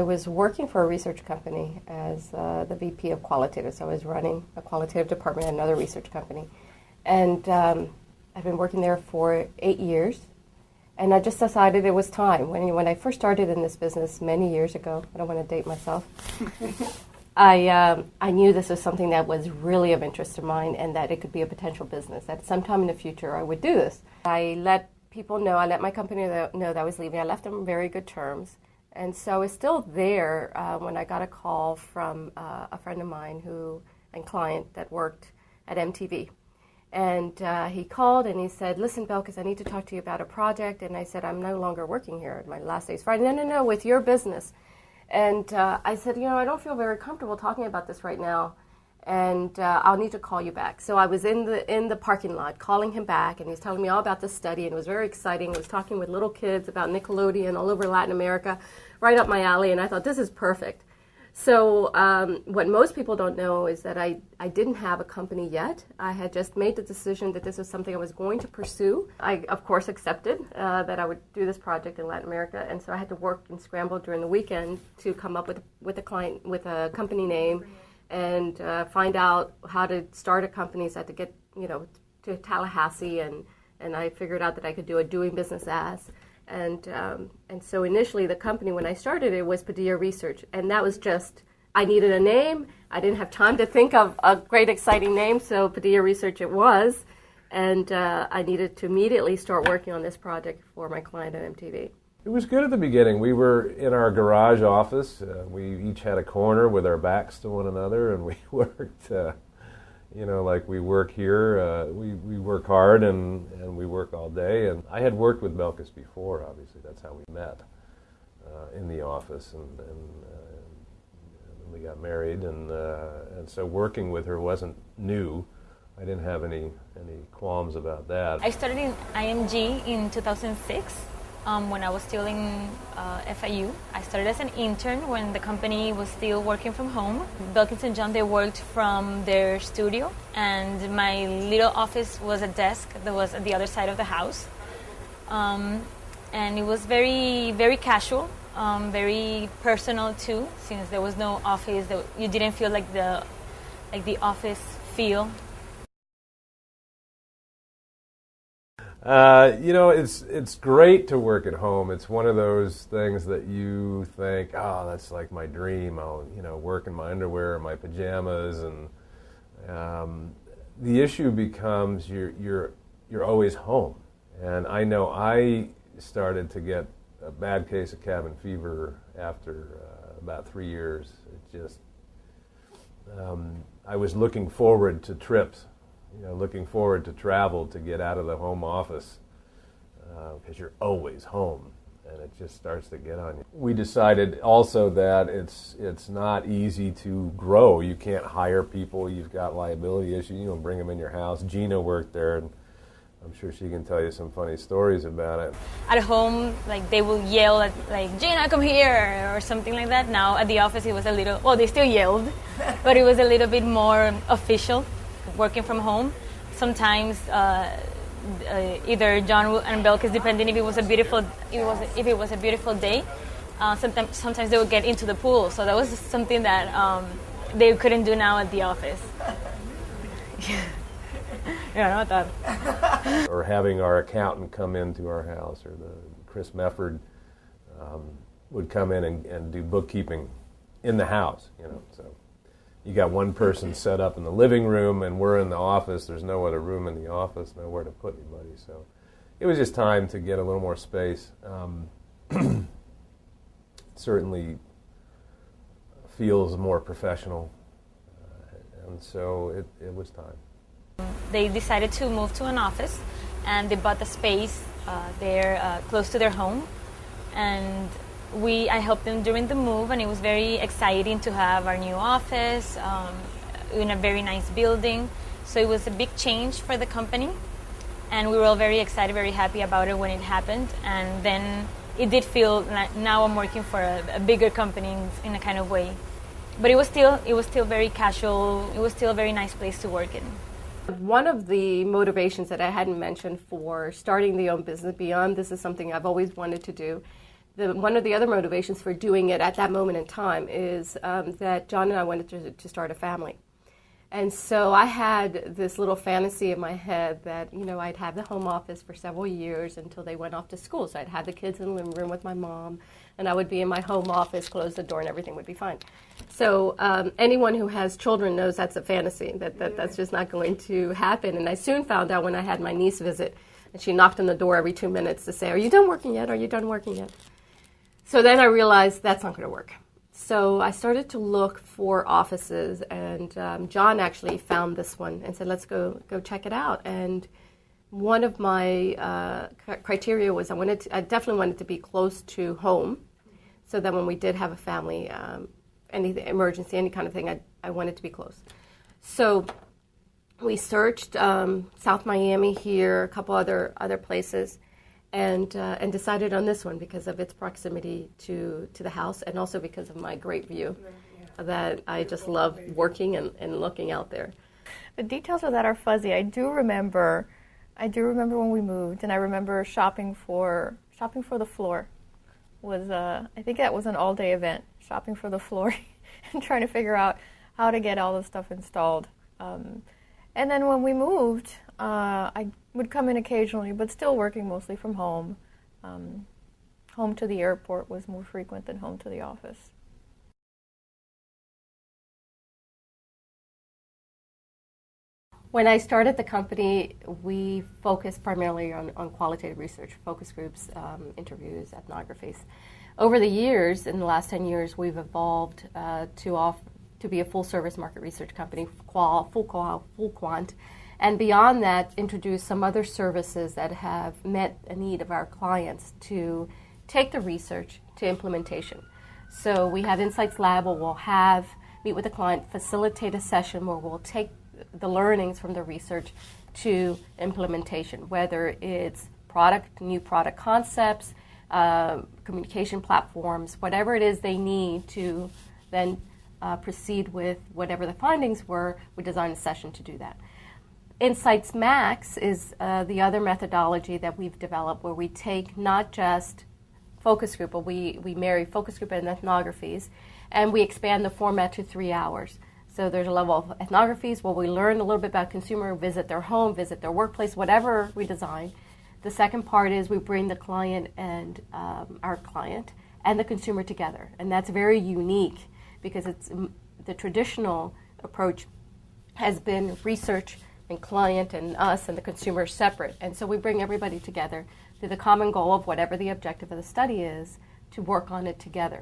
was working for a research company as the VP of qualitative. So I was running a qualitative department at another research company. And I've been working there for 8 years. And I just decided it was time. When I first started in this business many years ago, I don't want to date myself, I knew this was something that was really of interest to mine and that it could be a potential business. That sometime in the future I would do this. I let people know, I let my company know that I was leaving. I left them on very good terms. And so I was still there when I got a call from a friend of mine and client that worked at MTV. And he called and he said, listen, Belkis, I need to talk to you about a project. And I said, I'm no longer working here. My last day is Friday. No, with your business. And I said, I don't feel very comfortable talking about this right now. And I'll need to call you back. So I was in the parking lot calling him back. And he's telling me all about the study. And it was very exciting. I was talking with little kids about Nickelodeon all over Latin America, right up my alley. And I thought, this is perfect. So what most people don't know is that I didn't have a company yet. I had just made the decision that this was something I was going to pursue. I, of course, accepted that I would do this project in Latin America, and so I had to work and scramble during the weekend to come up with a company name and find out how to start a company. So I had to get to Tallahassee, and I figured out that I could do a doing business as. And so initially the company, when I started it, was Padilla Research. And that was just, I needed a name. I didn't have time to think of a great, exciting name, so Padilla Research it was. And I needed to immediately start working on this project for my client at MTV. It was good at the beginning. We were in our garage office. We each had a corner with our backs to one another, and we worked, like we work here. We work hard and we work all day. And I had worked with Belkis before, obviously. That's how we met in the office. And we got married. And so working with her wasn't new. I didn't have any qualms about that. I started in IMG in 2006. When I was still in FIU. I started as an intern when the company was still working from home. Belkis and John, they worked from their studio, and my little office was a desk that was at the other side of the house. And it was very, very casual, very personal too, since there was no office. You didn't feel like the office feel. It's great to work at home. It's one of those things that you think, that's like my dream. I'll, work in my underwear or my pajamas, and the issue becomes you're always home. And I know I started to get a bad case of cabin fever after about 3 years. It just, I was looking forward to trips. Looking forward to travel, to get out of the home office, because you're always home, and it just starts to get on you. We decided also that it's not easy to grow. You can't hire people. You've got liability issues. You don't bring them in your house. Gina worked there, and I'm sure she can tell you some funny stories about it. At home, they will yell at, Gina, come here, or something like that. Now at the office, it was a little, well, they still yelled, but it was a little bit more official. Working from home, sometimes either John and Belkis, depending if it was a beautiful day, sometimes they would get into the pool. So that was something that they couldn't do now at the office. Yeah, not that. Or having our accountant come into our house, or Chris Mefford would come in and do bookkeeping in the house. So. You got one person set up in the living room, and we're in the office. There's no other room in the office, nowhere to put anybody. So it was just time to get a little more space. Certainly feels more professional, and so it was time. They decided to move to an office, and they bought the space there close to their home, and I helped them during the move, and it was very exciting to have our new office in a very nice building. So it was a big change for the company, and we were all very excited, very happy about it when it happened. And then it did feel like now I'm working for a bigger company in a kind of way. But it was still very casual. It was still a very nice place to work in. One of the motivations that I hadn't mentioned for starting the own business, beyond this is something I've always wanted to do, one of the other motivations for doing it at that moment in time is that John and I wanted to start a family. And so I had this little fantasy in my head that, I'd have the home office for several years until they went off to school. So I'd have the kids in the living room with my mom, and I would be in my home office, close the door, and everything would be fine. So anyone who has children knows that's a fantasy, that's just not going to happen. And I soon found out when I had my niece visit, and she knocked on the door every 2 minutes to say, "Are you done working yet? Are you done working yet?" So then I realized that's not going to work. So I started to look for offices, and John actually found this one and said, "Let's go check it out." And one of my criteria was I definitely wanted to be close to home, so that when we did have a family, any emergency, any kind of thing, I wanted to be close. So we searched South Miami here, a couple other places, and decided on this one because of its proximity to the house, and also because of my great view that I just love working and looking out there. The details of that are fuzzy. I do remember when we moved, and I remember shopping for the floor. I think that was an all-day event, shopping for the floor and trying to figure out how to get all the stuff installed. And then when we moved, I would come in occasionally, but still working mostly from home. Home to the airport was more frequent than home to the office. When I started the company, we focused primarily on qualitative research, focus groups, interviews, ethnographies. Over the years, in the last 10 years, we've evolved to be a full-service market research company, full quant, and beyond that, introduce some other services that have met a need of our clients to take the research to implementation. So we have Insights Lab where we'll meet with the client, facilitate a session where we'll take the learnings from the research to implementation, whether it's new product concepts, communication platforms, whatever it is they need to then proceed with whatever the findings were. We design a session to do that. Insights Max is the other methodology that we've developed where we take not just focus group, but we marry focus group and ethnographies, and we expand the format to 3 hours. So there's a level of ethnographies where we learn a little bit about consumer, visit their home, visit their workplace, whatever we design. The second part is we bring the client and our client and the consumer together, and that's very unique because it's the traditional approach has been research and client and us and the consumer separate, and so we bring everybody together to the common goal of whatever the objective of the study is to work on it together.